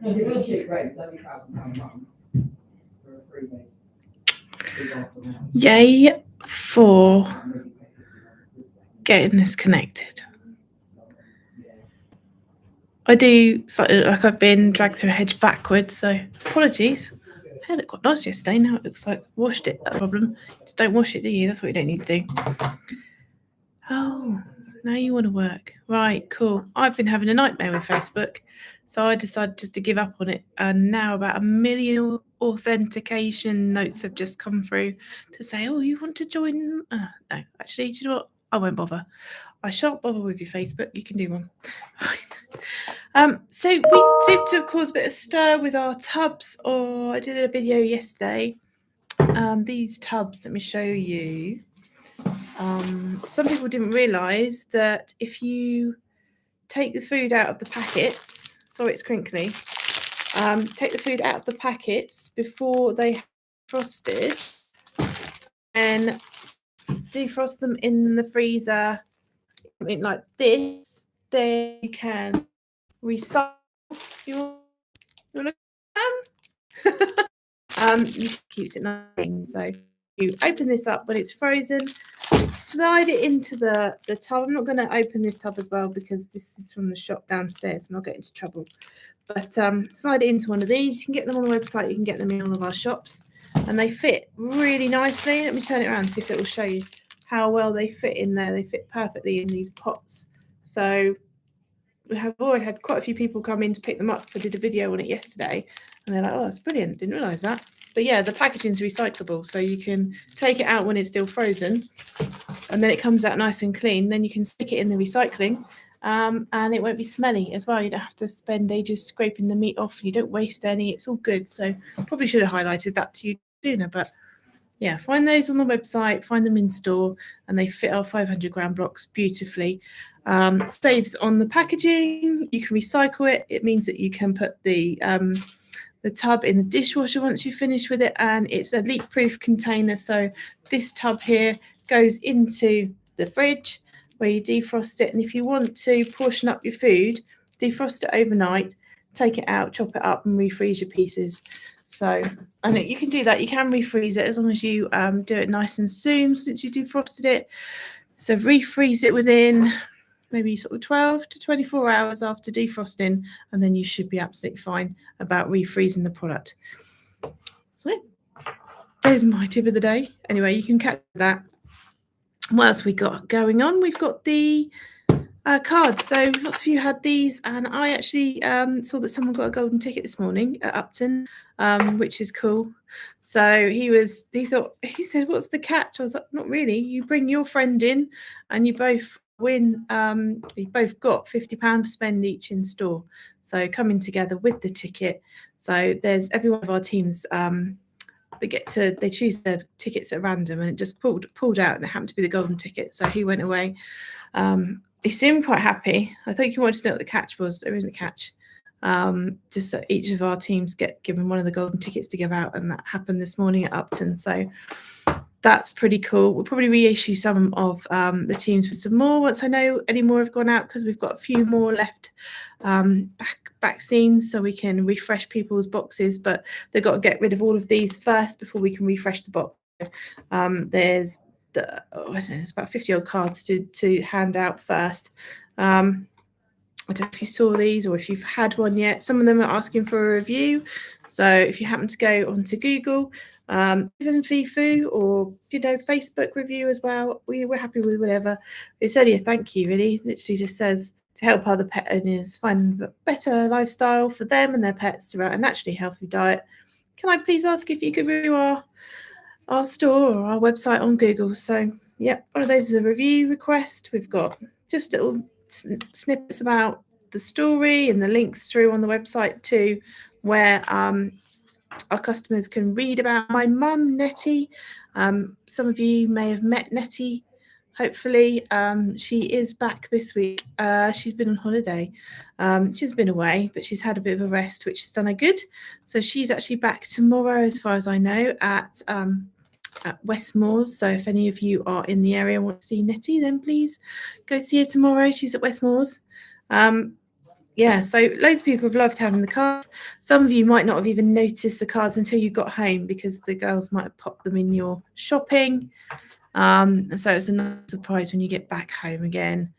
No, they're very cheap rate. It's only £1,000 a month for a 3 bed. Yay for getting this connected. I do slightly like I've been dragged through a hedge backwards, so apologies. Hair looked quite nice yesterday. Now it looks like washed it. That's a problem. Just don't wash it, do you? That's what you don't need to do. Oh, now you want to work. Right, cool. I've been having a nightmare with Facebook, so I decided just to give up on it. And now about 1 million authentication notes have just come through to say, oh, you want to join? No, actually, do you know what? I won't bother. I shan't bother with your Facebook. You can do one. Right. So we seem to have caused a bit of stir with our tubs, or I did a video yesterday. These tubs, let me show you. Some people didn't realise that if you take the food out of the packets, sorry it's crinkly, take the food out of the packets before they are frosted and defrost them in the freezer, like this, then you can recycle your you keep it nice. So you open this up when it's frozen, slide it into the tub. I'm not going to open this tub as well because this is from the shop downstairs and I'll get into trouble. But slide it into one of these. You can get them on the website. You can get them in all of our shops. And they fit really nicely. Let me turn it around and see if it will show you how well they fit in there. They fit perfectly in these pots. So we have already had quite a few people come in to pick them up. I did a video on it yesterday. And they're like, oh, that's brilliant. Didn't realise that. But yeah, the packaging is recyclable. So you can take it out when it's still frozen. And then it comes out nice and clean. Then you can stick it in the recycling. And it won't be smelly as well. You don't have to spend ages scraping the meat off. You don't waste any. It's all good. So probably should have highlighted that to you sooner. But yeah, find those on the website, find them in store, and they fit our 500 gram blocks beautifully. Saves on the packaging. You can recycle it. It means that you can put the tub in the dishwasher once you finish with it, and it's a leak-proof container. So this tub here goes into the fridge where you defrost it, and if you want to portion up your food, defrost it overnight, take it out, chop it up, and refreeze your pieces. So I think you can do that. You can refreeze it as long as you do it nice and soon since you defrosted it. So refreeze it within maybe sort of 12 to 24 hours after defrosting, and then you should be absolutely fine about refreezing the product. So there's my tip of the day. Anyway, you can catch that. What else we got going on? We've got the cards. So lots of you had these, and I actually saw that someone got a golden ticket this morning at Upton, which is cool. So he said, what's the catch? I was like, not really. You bring your friend in and you both win. You both got £50 to spend each in store. So coming together with the ticket. So there's every one of our teams they choose their tickets at random, and it just pulled out, and it happened to be the golden ticket. So he went away. He seemed quite happy. I think he wanted to know what the catch was. There isn't a catch. Just so each of our teams get given one of the golden tickets to give out, and that happened this morning at Upton. So that's pretty cool. We'll probably reissue some of the teams with some more once I know any more have gone out, because we've got a few more left back scenes, so we can refresh people's boxes, but they've got to get rid of all of these first before we can refresh the box. There's I don't know, it's about 50 odd cards to hand out first. I don't know if you saw these or if you've had one yet. Some of them are asking for a review. So if you happen to go onto Google, even FIFU or Facebook review as well, we're happy with whatever. It's only a thank you, really. It literally just says to help other pet owners find a better lifestyle for them and their pets throughout a naturally healthy diet. Can I please ask if you could review our store or our website on Google? So yep, one of those is a review request. We've got just little snippets about the story and the links through on the website too, where our customers can read about my mum, Nettie. Some of you may have met Nettie. Hopefully, she is back this week. She's been on holiday. She's been away, but she's had a bit of a rest, which has done her good. So she's actually back tomorrow, as far as I know, at Westmoors. So if any of you are in the area and want to see Nettie, then please go see her tomorrow. She's at Westmoors. yeah, so loads of people have loved having the cards. Some of you might not have even noticed the cards until you got home because the girls might have popped them in your shopping. So it's a nice surprise when you get back home again.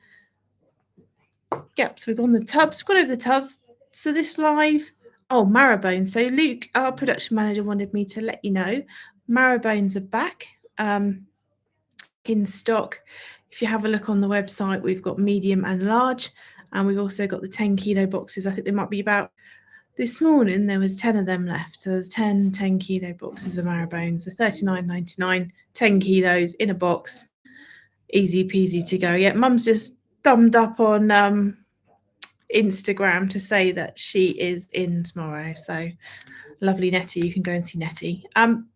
Yep, so we've gone the tubs, we've gone over the tubs. So this live, marrowbones. So Luke, our production manager, wanted me to let you know marrowbones are back in stock. If you have a look on the website, we've got medium and large, and we've also got the 10 kilo boxes. I think there might be about, this morning there was 10 of them left. So there's 10 kilo boxes of marrowbones. So $39.99, 10 kilos in a box. Easy peasy to go. Yeah, Mum's just thumbed up on Instagram to say that she is in tomorrow. So lovely Nettie, you can go and see Nettie.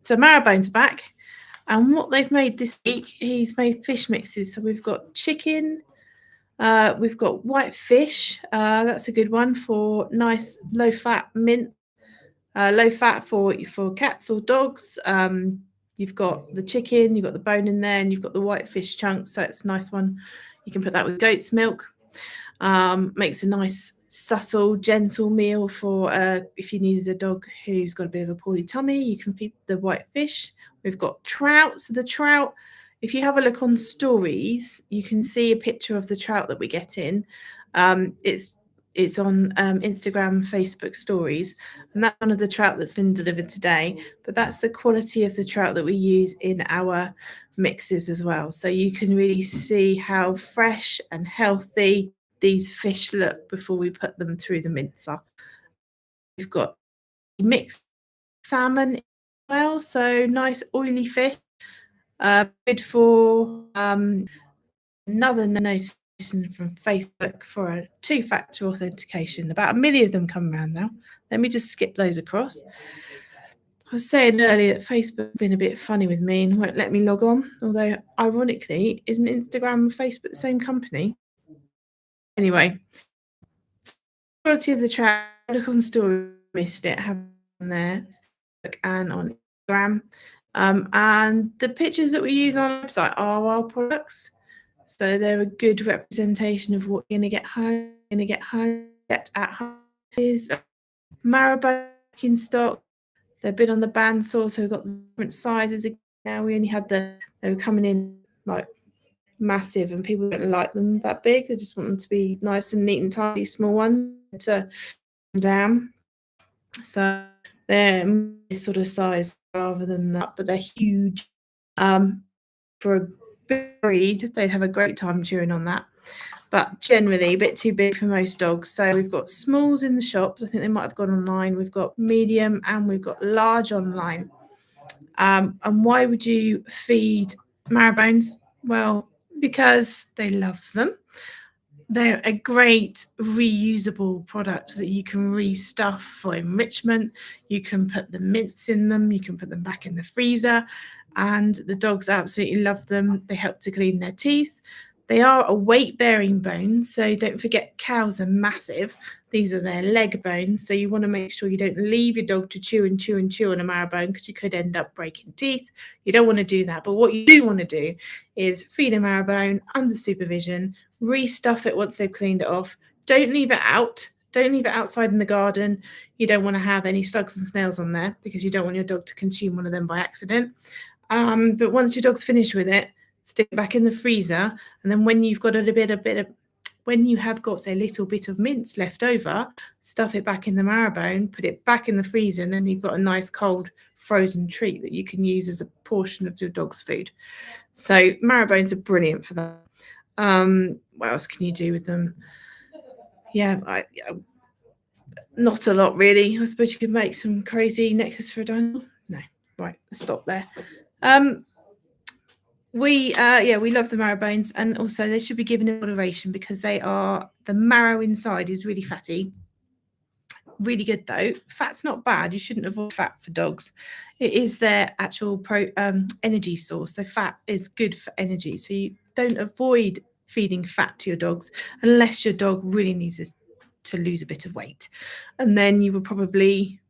So marrowbones are back. And what they've made this week, he's made fish mixes. So we've got chicken, we've got white fish. That's a good one for nice low-fat mint. Low fat for cats or dogs. You've got the chicken, you've got the bone in there, and you've got the white fish chunks. So it's a nice one. You can put that with goat's milk. Makes a nice, subtle, gentle meal for if you needed a dog who's got a bit of a poorly tummy. You can feed the white fish. We've got trout. So the trout, if you have a look on stories, you can see a picture of the trout that we get in. It's on Instagram, Facebook stories, and that's one of the trout that's been delivered today. But that's the quality of the trout that we use in our mixes as well. So you can really see how fresh and healthy these fish look before we put them through the mincer. We've got mixed salmon as well, so nice oily fish. Good for another notification from Facebook for a 2-factor authentication. About 1 million of them come around now. Let me just skip those across. I was saying earlier that Facebook's been a bit funny with me and won't let me log on. Although, ironically, isn't Instagram and Facebook the same company? Anyway, quality of the trout. Look on story, missed it. Have on there and on Instagram. And the pictures that we use on the website are our products. So they're a good representation of what you're going to get home. Get at home is marrowbone in stock. They've been on the bandsaw, so we've got different sizes. Now we only had they were coming in like massive, and people don't like them that big. They just want them to be nice and neat and tidy, small ones to down. So they're this sort of size rather than that, but they're huge. For a big breed, they'd have a great time chewing on that, but generally a bit too big for most dogs. So we've got smalls in the shops. I think they might have gone online. We've got medium and we've got large online. And why would you feed marrowbones? Well, because they love them. They're a great reusable product that you can restuff for enrichment. You can put the mints in them. You can put them back in the freezer. And the dogs absolutely love them. They help to clean their teeth. They are a weight-bearing bone, so don't forget cows are massive. These are their leg bones, so you want to make sure you don't leave your dog to chew and chew and chew on a marrowbone because you could end up breaking teeth. You don't want to do that, but what you do want to do is feed a marrowbone under supervision, restuff it once they've cleaned it off. Don't leave it out. Don't leave it outside in the garden. You don't want to have any slugs and snails on there because you don't want your dog to consume one of them by accident. But once your dog's finished with it, stick it back in the freezer, and then when you've got when you have got a little bit of mince left over, stuff it back in the marrowbone, put it back in the freezer, and then you've got a nice cold frozen treat that you can use as a portion of your dog's food. So marrowbones are brilliant for that. What else can you do with them? Yeah, not a lot really. I suppose you could make some crazy necklace for a dinosaur. No, right, let's stop there. We love the marrowbones, and also they should be given in moderation because the marrow inside is really fatty. Really good though. Fat's not bad. You shouldn't avoid fat for dogs. It is their actual energy source. So fat is good for energy. So you don't avoid feeding fat to your dogs unless your dog really needs to lose a bit of weight, and then you will probably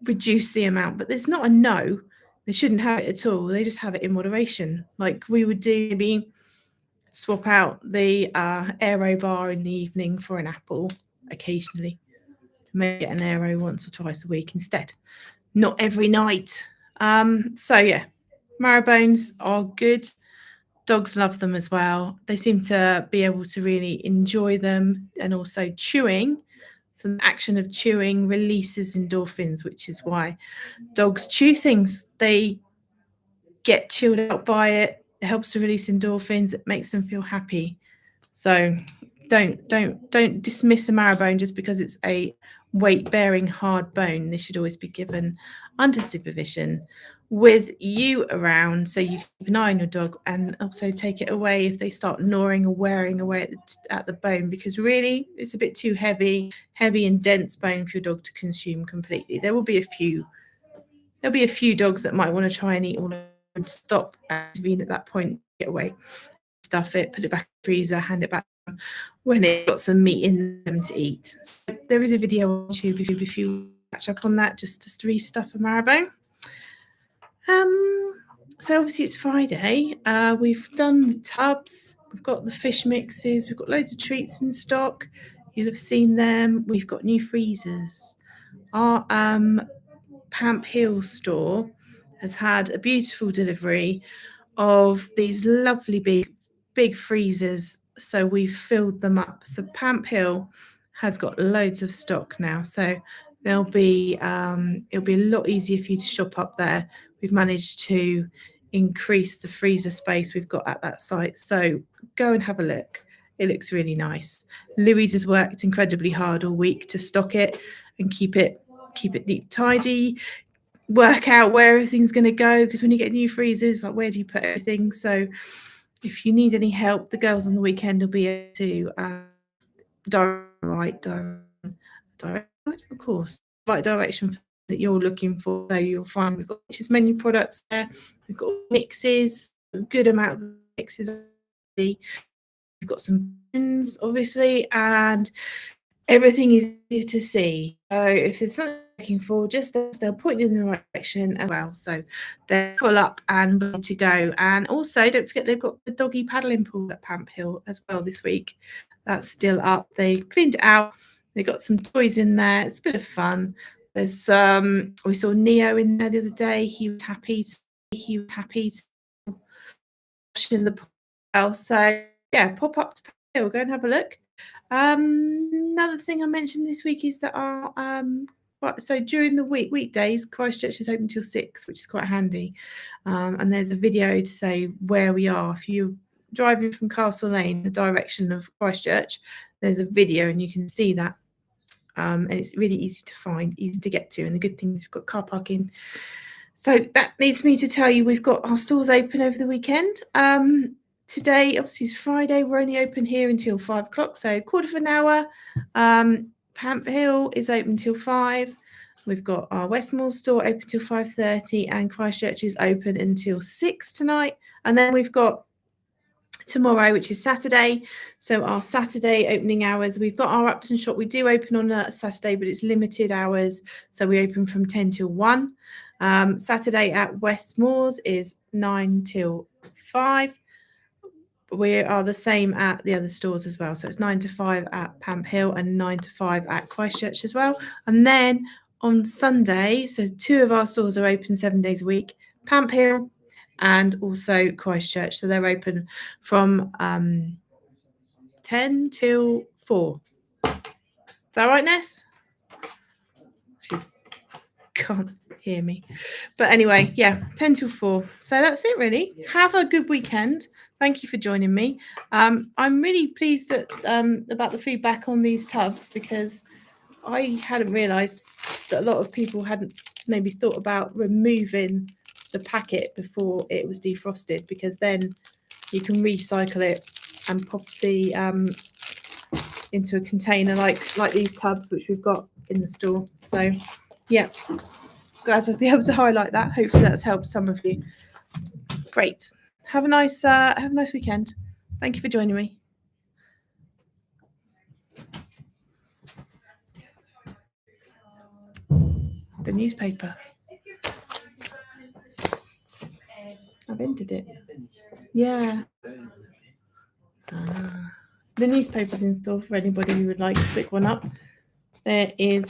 reduce the amount. But there's not a no. They shouldn't have it at all. They just have it in moderation. Like we would do maybe swap out the aero bar in the evening for an apple occasionally to make it an aero once or twice a week instead, not every night. So yeah, marrow bones are good. Dogs love them as well. They seem to be able to really enjoy them, and also chewing. So the action of chewing releases endorphins, which is why dogs chew things. They get chilled out by it. It helps to release endorphins. It makes them feel happy. So don't dismiss a marrow bone just because it's a weight-bearing hard bone. They should always be given under supervision with you around, so you keep an eye on your dog, and also take it away if they start gnawing or wearing away at the bone, because really it's a bit too heavy and dense bone for your dog to consume completely. There'll be a few dogs that might want to try and eat all of it and stop and intervene at that point, get away, stuff it, put it back in the freezer, hand it back when it's got some meat in them to eat. So there is a video on YouTube if you catch up on that, just to restuff a marrow bone. So obviously it's Friday. We've done the tubs, we've got the fish mixes, we've got loads of treats in stock. You'll have seen them. We've got new freezers. Our Pamp Hill store has had a beautiful delivery of these lovely big freezers, so we've filled them up. So Pamp Hill has got loads of stock now, so it'll be a lot easier for you to shop up there. We've managed to increase the freezer space we've got at that site, so go and have a look. It looks really nice. Louise has worked incredibly hard all week to stock it and keep it neat, tidy, work out where everything's going to go, because when you get new freezers, like, where do you put everything? So if you need any help, the girls on the weekend will be able to right direction that you're looking for. So you'll find we've got just menu products there, we've got mixes, a good amount of mixes. We've got some pins, obviously, and everything is easy to see. So if there's something you're looking for, just they'll point you in the right direction as well. So they're full up and ready to go. And also, don't forget they've got the doggy paddling pool at Pamp Hill as well this week. That's still up. They cleaned it out. They got some toys in there. It's a bit of fun. There's we saw Neo in there the other day. He was happy to wash in the pool. So yeah, pop up to Pamp Hill, go and have a look. Another thing I mentioned this week is that our so during the weekdays, Christchurch is open till 6, which is quite handy. And there's a video to say where we are. If you're driving from Castle Lane, the direction of Christchurch, there's a video and you can see that. And it's really easy to find, easy to get to. And the good thing is we've got car parking. So that leads me to tell you we've got our stores open over the weekend. Today, obviously, is Friday. We're only open here until 5 o'clock, so a quarter of an hour. Pamp Hill is open till 5. We've got our Westmoor store open till 5:30, and Christchurch is open until 6 tonight. And then we've got tomorrow, which is Saturday. So our Saturday opening hours, we've got our Upton shop. We do open on a Saturday, but it's limited hours. So we open from 10 till 1. Saturday at Westmoors is 9 till 5. We are the same at the other stores as well. So it's 9 to 5 at Pamp Hill and 9 to 5 at Christchurch as well. And then on Sunday, so 2 of our stores are open 7 days a week, Pamp Hill and also Christchurch. So they're open from 10 till 4. Is that right, Ness? She can't hear me. But anyway, yeah, 10 till 4. So that's it, really. Have a good weekend. Thank you for joining me. I'm really pleased about the feedback on these tubs, because I hadn't realised that a lot of people hadn't maybe thought about removing the packet before it was defrosted, because then you can recycle it and pop the into a container like these tubs which we've got in the store. So yeah, glad to be able to highlight that. Hopefully that's helped some of you. Great. Have a nice weekend. Thank you for joining me. The newspaper. I've ended it. Yeah. the newspaper's in store for anybody who would like to pick one up. There is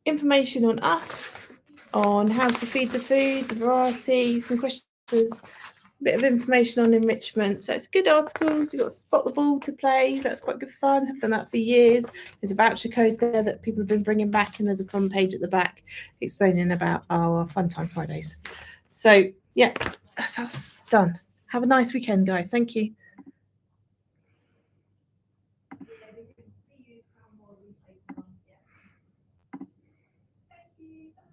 information on us, on how to feed the food, the variety, some questions, a bit of information on enrichment. So it's good articles. You've got Spot the Ball to play. That's quite good fun. I've done that for years. There's a voucher code there that people have been bringing back, and there's a fun page at the back explaining about our Fun Time Fridays. So yeah, that's us done. Have a nice weekend, guys. Thank you.